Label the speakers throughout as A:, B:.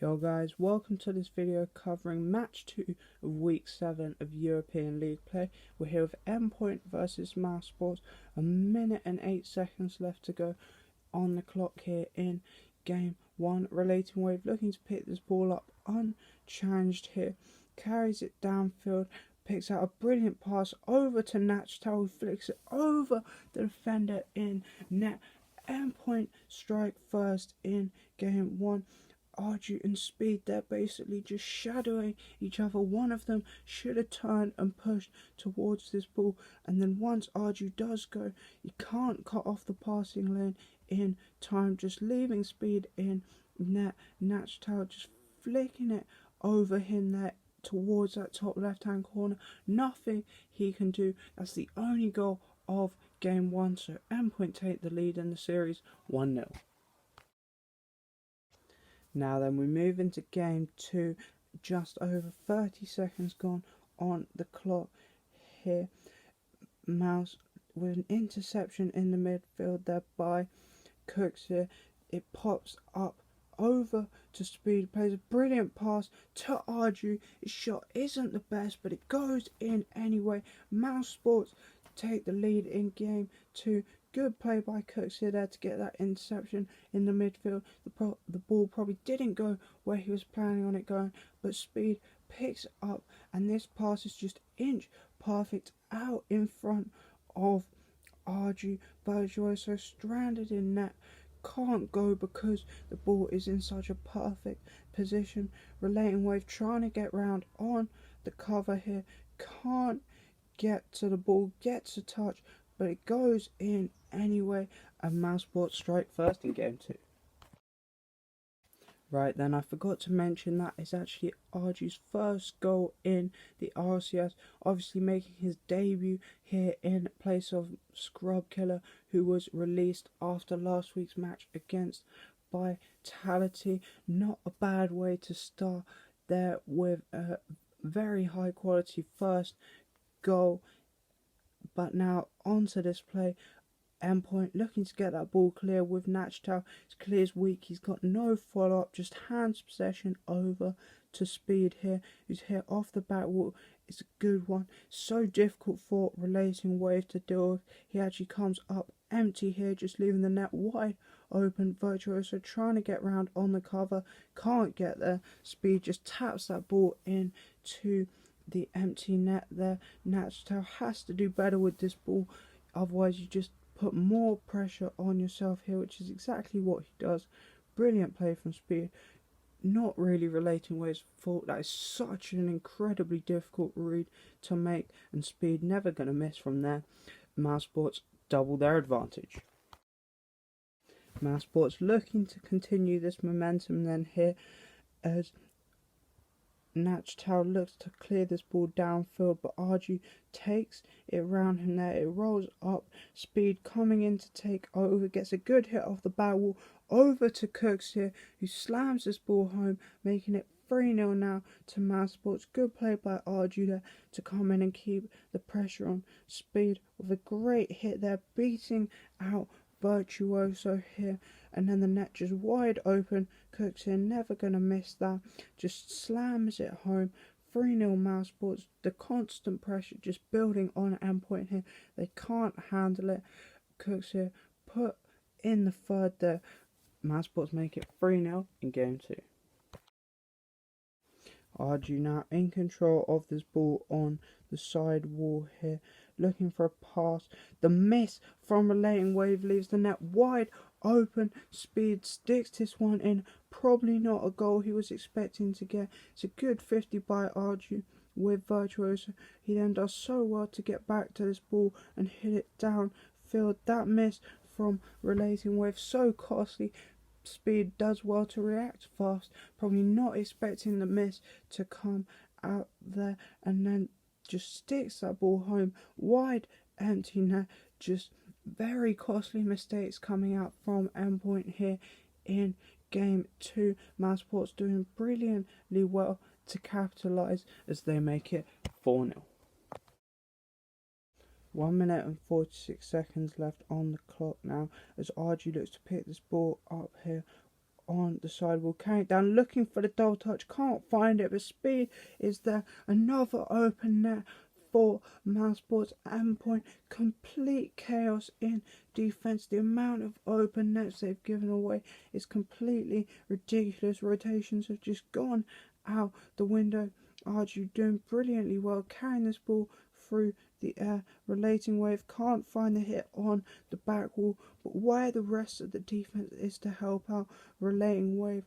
A: Yo guys, welcome to this video covering match 2 of week 7 of European League play. We're here with Endpoint versus Mousesports. A minute and 8 seconds left to go on the clock here in game 1. Relating Wave looking to pick this ball up unchallenged here. Carries it downfield, picks out a brilliant pass over to Nachtal, who flicks it over the defender in net. Endpoint strike first in game 1. Arju and Speed, they're basically just shadowing each other. One of them should have turned and pushed towards this ball, and then once Arju does go, you can't cut off the passing lane in time, just leaving Speed in net. Nachtal just flicking it over him there towards that top left hand corner. Nothing he can do. That's the only goal of game 1, so Endpoint take the lead in the series 1-0. Now then, we move into game 2, just over 30 seconds gone on the clock here. Mouse with an interception in the midfield there by Cooks here. It pops up over to Speed, plays a brilliant pass to Arju. His shot isn't the best, but it goes in anyway. Mousesports take the lead in game 2. Good play by Cooks here there to get that interception in the midfield. The ball probably didn't go where he was planning on it going, but Speed picks up, and this pass is just inch perfect out in front of Arju. Virtuoso stranded in net, can't go because the ball is in such a perfect position. Relating Wave trying to get round on the cover here, can't get to the ball, gets a touch, but it goes in anyway, and Mousesports strike first in game 2. Right then, I forgot to mention that is actually Arju's first goal in the RCS, obviously making his debut here in place of Scrub Killer, who was released after last week's match against Vitality. Not a bad way to start there with a very high quality first goal. But now onto this play. Endpoint looking to get that ball clear with Nachtal. It's clear as weak. He's got no follow up, just hands possession over to Speed here, who's hit off the back wall. It's a good one. So difficult for Relating Wave to deal with. He actually comes up empty here, just leaving the net wide open. Virtuoso trying to get round on the cover, can't get there. Speed just taps that ball in to the empty net there. Nachtal has to do better with this ball, otherwise you just put more pressure on yourself here, which is exactly what he does. Brilliant play from Speed. Not really Relating Wave's fault. That is such an incredibly difficult read to make, and Speed never going to miss from there. Mousesports double their advantage. Mousesports looking to continue this momentum then here as Nachtal looks to clear this ball downfield, but Arju takes it around him there. It rolls up. Speed coming in to take over, gets a good hit off the back wall over to Cooks here, who slams this ball home, making it 3-0 now to Mousesports. Good play by Arju there to come in and keep the pressure on Speed with a great hit there, beating out Virtuoso here, and then the net just wide open. Cooks here, never gonna miss that, just slams it home. 3-0 Mousesports. The constant pressure just building on Endpoint here. They can't handle it. Cooks here put in the third there. Mousesports make it 3-0 in game 2. Arju now in control of this ball on the side wall here, looking for a pass. The miss from Relating Wave leaves the net wide open. Speed sticks this one in. Probably not a goal he was expecting to get. It's a good 50 by Arju with Virtuoso. He then does so well to get back to this ball and hit it downfield. That miss from Relating Wave so costly. Speed does well to react fast, probably not expecting the miss to come out there, and then just sticks that ball home wide empty net. Just very costly mistakes coming out from Endpoint here in game 2. Mousesports doing brilliantly well to capitalise as they make it 4-0. 1 minute and 46 seconds left on the clock now as Arju looks to pick this ball up here on the sidewall, carrying it down, looking for the double touch, can't find it, but Speed is there. Another open net for Mousesports. Endpoint, complete chaos in defense. The amount of open nets they've given away is completely ridiculous. Rotations have just gone out the window. Arju doing brilliantly well, carrying this ball through the air. Relating Wave can't find the hit on the back wall, but where the rest of the defense is to help out Relating Wave,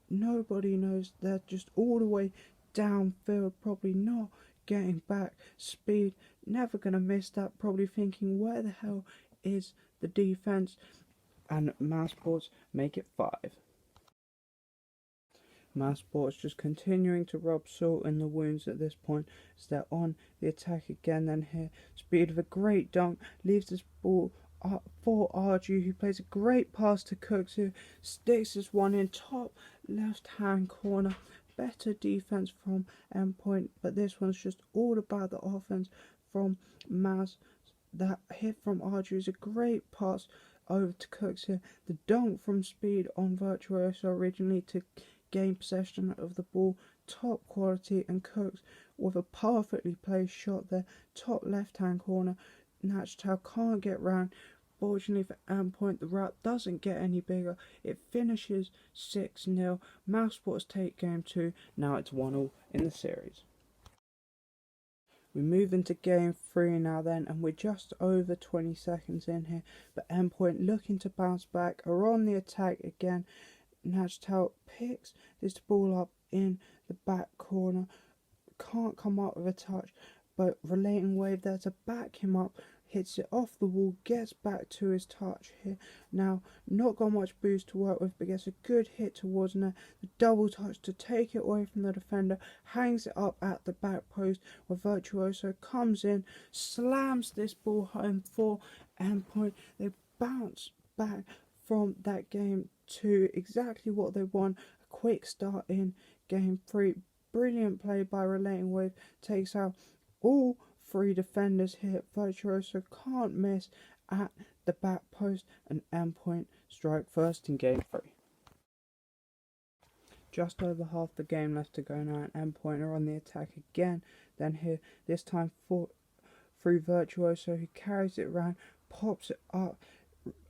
A: nobody knows. They're just all the way downfield, probably not getting back. Speed never gonna miss that, probably thinking, where the hell is the defense? And Mousesports make it 5. Mousesports just continuing to rub salt in the wounds at this point as they're on the attack again. Then here, Speed with a great dunk leaves this ball up for Arju, who plays a great pass to Cooks, who sticks this one in top left hand corner. Better defense from Endpoint, but this one's just all about the offense from Mouse. That hit from Arju is a great pass over to Cooks here. The dunk from Speed on Virtuoso originally to gain possession of the ball, top quality, and Cooks with a perfectly placed shot there, top left hand corner. Nachtal can't get round. Fortunately for Endpoint, the rap doesn't get any bigger. It finishes 6-0. Mousesports take game 2. Now it's 1-1 in the series. We move into game 3 now then, and we're just over 20 seconds in here. But Endpoint looking to bounce back, are on the attack again. Nachtal picks this ball up in the back corner, can't come up with a touch, but Relating Wave there to back him up, hits it off the wall, gets back to his touch here. Now, not got much boost to work with, but gets a good hit towards net. The double touch to take it away from the defender, hangs it up at the back post where Virtuoso comes in, slams this ball home for Endpoint. They bounce back from that game to exactly what they want. A quick start in game 3. Brilliant play by Relating Wave, takes out all 3 defenders here. Virtuoso can't miss at the back post, and Endpoint strike first in game 3. Just over half the game left to go now, and Endpoint are on the attack again. Then here, this time through Virtuoso, who carries it round, pops it up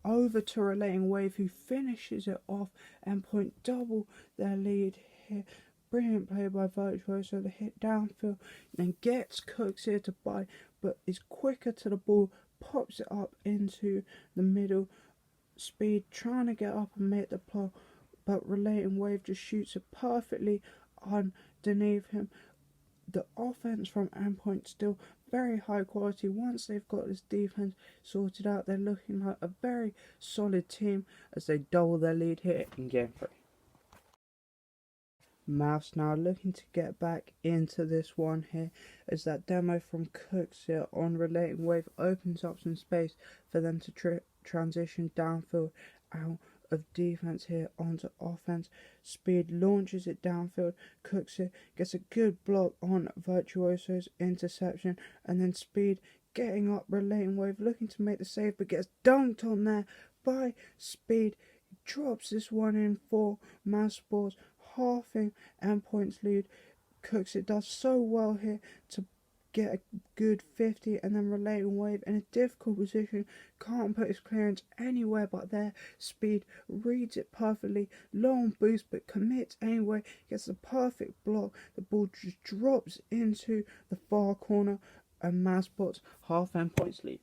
A: over to Relating Wave, who finishes it off. Endpoint double their lead here. Brilliant play by Virtuoso, the hit downfield, and gets Cooks here to buy, but is quicker to the ball, pops it up into the middle. Speed trying to get up and make the play, but Relating Wave just shoots it perfectly underneath him. The offense from Endpoint still very high quality. Once they've got this defense sorted out, they're looking like a very solid team as they double their lead here in game 3. Mouse now looking to get back into this one here, as that demo from Cooks here on Relating Wave opens up some space for them to transition downfield out of defense here onto offense. Speed launches it downfield. Cooks here gets a good block on Virtuoso's interception, and then Speed getting up. Relating Wave looking to make the save, but gets dunked on there by Speed. Drops this one in for Mousesports, halving Endpoint's lead. Cooks it does so well here to get a good 50, and then Relating Wave in a difficult position, can't put his clearance anywhere but there. Speed reads it perfectly, long boost, but commits anyway, gets the perfect block. The ball just drops into the far corner, and Mousesports half Endpoint's lead.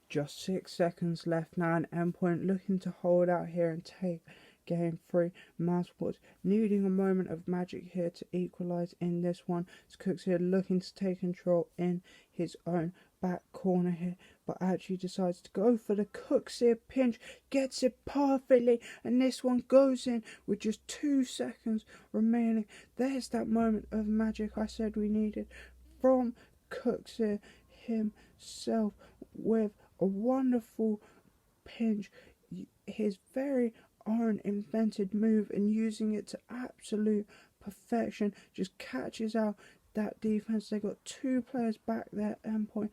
A: Just 6 seconds left now, and Endpoint looking to hold out here and take game 3. Mousesports needing a moment of magic here to equalise in this one. As Cooks here looking to take control in his own back corner here, but actually decides to go for the Cooks here pinch, gets it perfectly, and this one goes in with just 2 seconds remaining. There's that moment of magic I said we needed from Cooks here himself, with a wonderful pinch, his very own invented move, and using it to absolute perfection, just catches out that defense. They got 2 players back there. Endpoint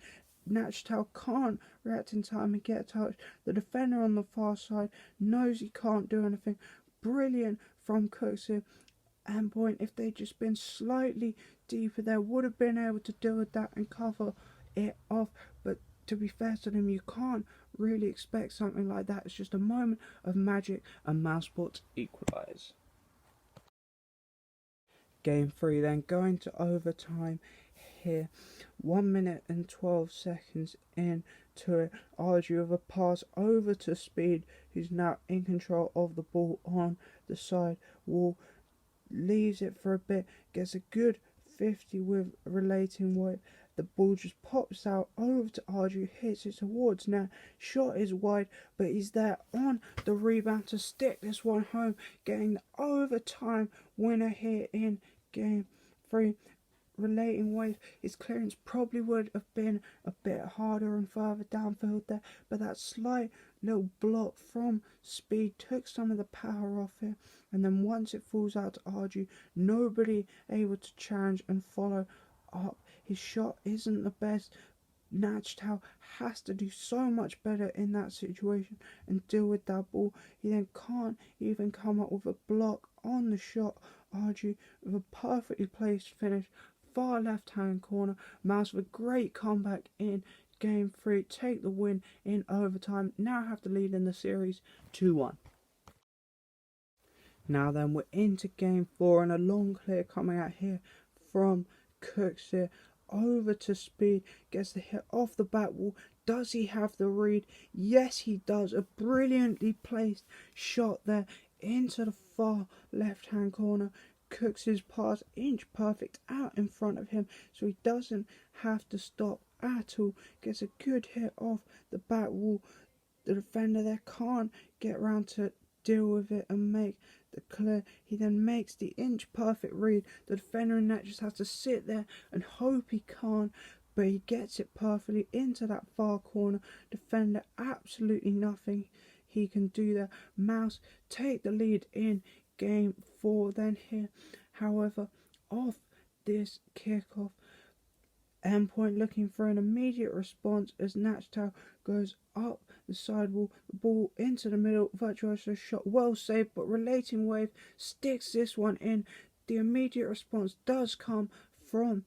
A: Nachtal can't react in time and get touched. The defender on the far side knows he can't do anything. Brilliant from Cooks here. Endpoint, if they'd just been slightly deeper there, would have been able to deal with that and cover it off. But to be fair to them, you can't really expect something like that. It's just a moment of magic, and Mousesports equalise. Game 3 then going to overtime here. 1 minute and 12 seconds into it. Arju with a pass over to Speed, who's now in control of the ball on the side wall. Leaves it for a bit, gets a good 50 with relating weight. The ball just pops out over to Arju, hits it towards net. Shot is wide, but he's there on the rebound to stick this one home, getting the overtime winner here in game 3. Relating wave, his clearance probably would have been a bit harder and further downfield there, but that slight little block from Speed took some of the power off it, and then once it falls out to Arju, nobody able to challenge and follow up. His shot isn't the best. Nachtal has to do so much better in that situation and deal with that ball. He then can't even come up with a block on the shot. Arju with a perfectly placed finish, far left hand corner. Mouse with a great comeback in game 3, take the win in overtime. Now have the lead in the series 2-1. Now then, we're into game 4, and a long clear coming out here from Cooks here. Over to Speed, gets the hit off the back wall. Does he have the read? Yes, he does. A brilliantly placed shot there into the far left hand corner. Cooks' pass inch perfect out in front of him, so he doesn't have to stop at all. Gets a good hit off the back wall. The defender there can't get around to deal with it and make the clear. He then makes the inch perfect read. The defender in net just has to sit there and hope he can't, but he gets it perfectly into that far corner. Defender, absolutely nothing he can do there. Mouse take the lead in game 4 then here. However, off this kickoff, Endpoint looking for an immediate response as Nachtal goes up the sidewall, the ball into the middle. Virtuoso shot well saved, but relating wave sticks this one in. The immediate response does come from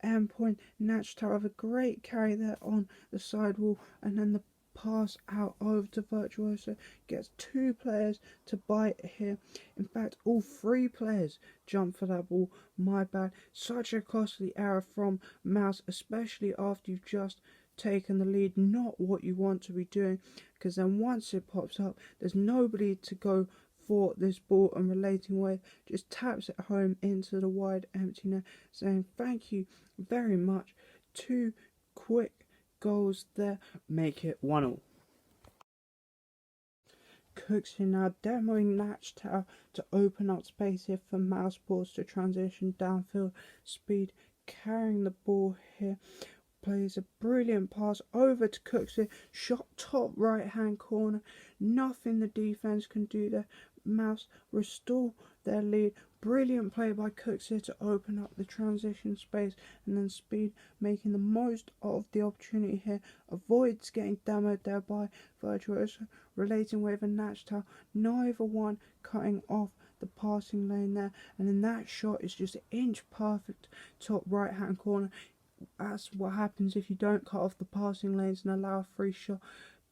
A: Endpoint. Nachtal have a great carry there on the sidewall, and then the pass out over to Virtuoso gets 2 players to bite here. In fact, all 3 players jump for that ball. My bad. Such a costly error from Mouse, especially after you've just taken the lead. Not what you want to be doing, because then once it pops up, there's nobody to go for this ball, and relating wave just taps it home into the wide empty net, saying thank you very much. 2 quick goals there make it 1-1. Cooks here now demoing Nachtal to open up space here for Mousesports to transition downfield. Speed carrying the ball here, plays a brilliant pass over to Cooks here, shot top right hand corner. Nothing the defense can do there. Mouse restore their lead. Brilliant play by Cooks here to open up the transition space, and then Speed making the most of the opportunity here, avoids getting demoed there by Virtuoso. Relating wave and Nachtal, neither one cutting off the passing lane there, and then that shot is just inch perfect top right hand corner. That's what happens if you don't cut off the passing lanes and allow a free shot.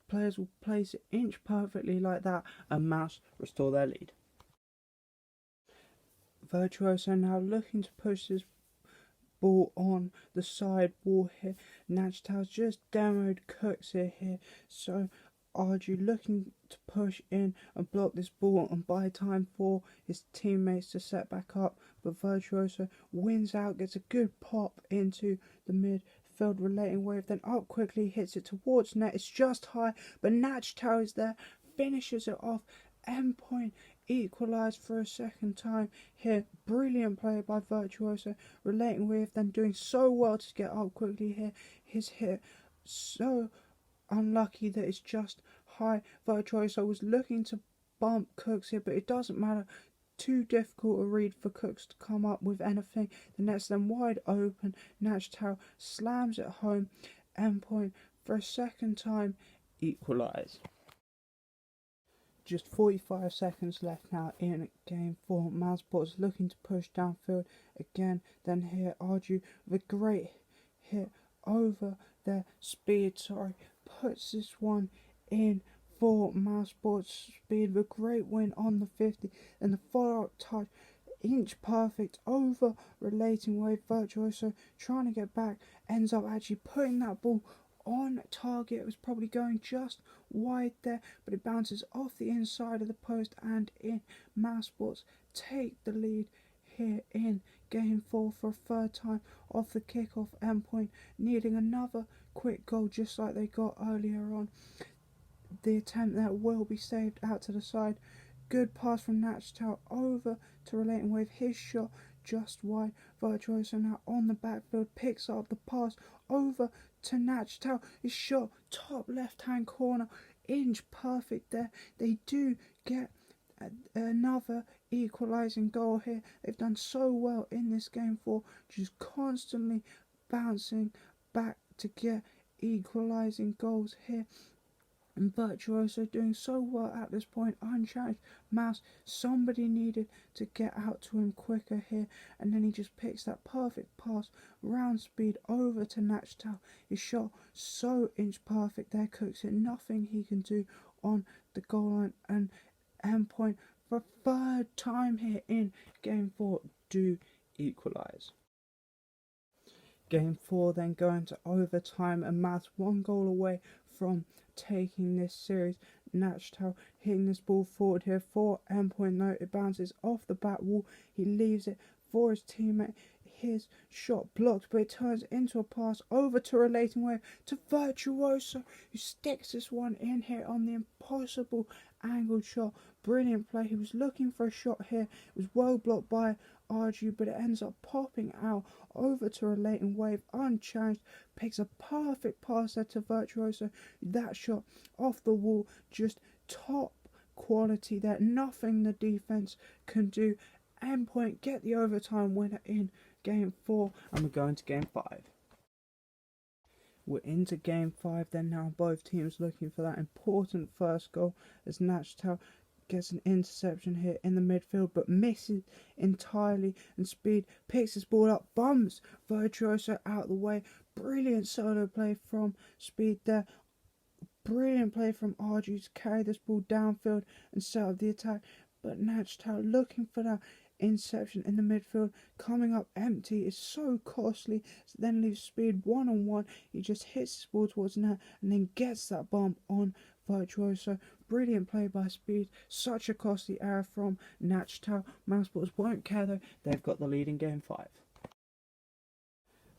A: Players will place it inch perfectly like that, and Mouse restore their lead. Virtuoso now looking to push this ball on the side wall here. Nachtal's just demoed Cooks here, so Arju looking to push in and block this ball and buy time for his teammates to set back up, but Virtuoso wins out, gets a good pop into the midfield. Relating wave then up quickly, hits it towards net. It's just high, but Nachtal is there, finishes it off. Endpoint equalised for a second time here. Brilliant play by Virtuoso. Relating wave then doing so well to get up quickly here. His hit so unlucky that it's just high. Virtuoso was looking to bump Cooks here, but it doesn't matter. Too difficult a read for Cooks to come up with anything. The net's then wide open. Nachtal slams it home. Endpoint for a second time equalise. Just 45 seconds left now in game 4. Mousesports looking to push downfield again. Then here Arju with a great hit over their speed. Puts this one in for Mousesports. Speed with a great win on the 50. And the follow-up touch, inch perfect over Relating Wave. Virtuoso trying to get back, ends up actually putting that ball on target. It was probably going just wide there, but it bounces off the inside of the post and in. Mousesports take the lead here in game 4 for a third time off the kickoff. Endpoint needing another quick goal just like they got earlier on. The attempt there will be saved out to the side. Good pass from Natchtow over to Relating Wave. His shot just wide. Virtuoso now on the backfield picks up the pass over to Natchtow. His shot top left hand corner, inch perfect there. They do get another equalising goal here. They've done so well in this game 4, just constantly bouncing back to get equalising goals here. And Virtuoso doing so well at this point, unchallenged. Mouse, somebody needed to get out to him quicker here, and then he just picks that perfect pass, round speed over to Natchtow. His shot so inch perfect there, Cooks it, nothing he can do on the goal line. And Endpoint for a third time here in game 4 do equalise. Game 4 then going to overtime, and Mouse 1 goal away from taking this series. Natchtow hitting this ball forward here for Endpoint. No, it bounces off the back wall. He leaves it for his teammate. His shot blocked, but it turns into a pass over to Relating Wave to Virtuoso, who sticks this one in here on the impossible angled shot. Brilliant play. He was looking for a shot here. It was well blocked by Arju, but it ends up popping out over to Relating Wave unchallenged. Picks a perfect pass there to Virtuoso. That shot off the wall, just top quality there. Nothing the defense can do. Endpoint get the overtime winner in game 4, and we're going to game 5. We're into game 5 then now. Both teams looking for that important first goal as Natchtow gets an interception here in the midfield but misses entirely, and Speed picks his ball up, bumps Virtuoso out the way. Brilliant solo play from Speed there. Brilliant play from Arju to carry this ball downfield and set up the attack, but Natchtow looking for that interception in the midfield, coming up empty is so costly, so then leaves Speed one-on-one. He just hits his ball towards net and then gets that bump on Virtuoso. Brilliant play by Speed. Such a costly error from Natchtow. Mousesports won't care though, they've got the lead in game 5.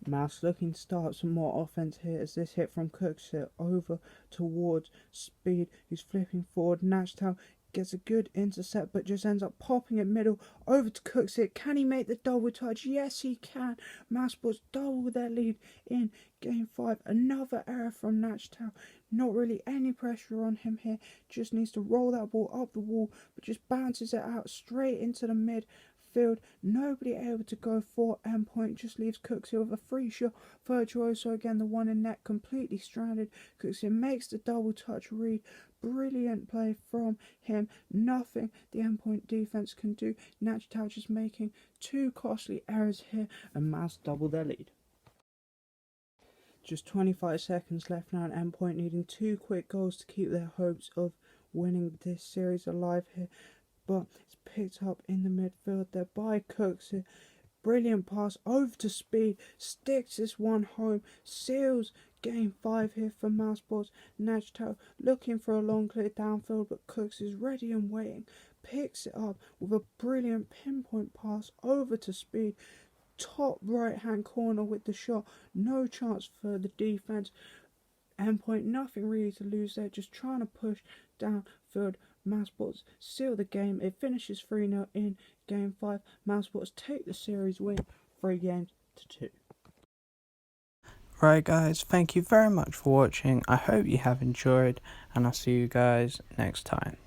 A: Mouse looking to start some more offense here as this hit from Cooks here over towards Speed, who's flipping forward. Natchtow gets a good intercept but just ends up popping it middle over to Cooks here. Can he make the double touch? Yes he can. Mousesports double their lead in game 5. Another error from Natchtow. Not really any pressure on him here, just needs to roll that ball up the wall but just bounces it out straight into the midfield. Nobody able to go for Endpoint, just leaves Cooks here with a free shot. Virtuoso again, the one in net, completely stranded. Cooks here makes the double touch read. Brilliant play from him. Nothing the Endpoint defense can do. Natchtow just making 2 costly errors here, and Mouse double their lead. Just 25 seconds left now, and Endpoint needing 2 quick goals to keep their hopes of winning this series alive here. But it's picked up in the midfield there by Cooks here. Brilliant pass over to Speed, sticks this one home, seals game 5 here for Mousesports. Natchtow looking for a long clear downfield, but Cooks is ready and waiting, picks it up with a brilliant pinpoint pass over to Speed. Top right hand corner with the shot, no chance for the defense. Endpoint nothing really to lose there, just trying to push downfield. Mousesports seal the game. It finishes 3-0 in game 5. Mousesports take the series win 3-2.
B: Right guys, thank you very much for watching. I hope you have enjoyed, and I'll see you guys next time.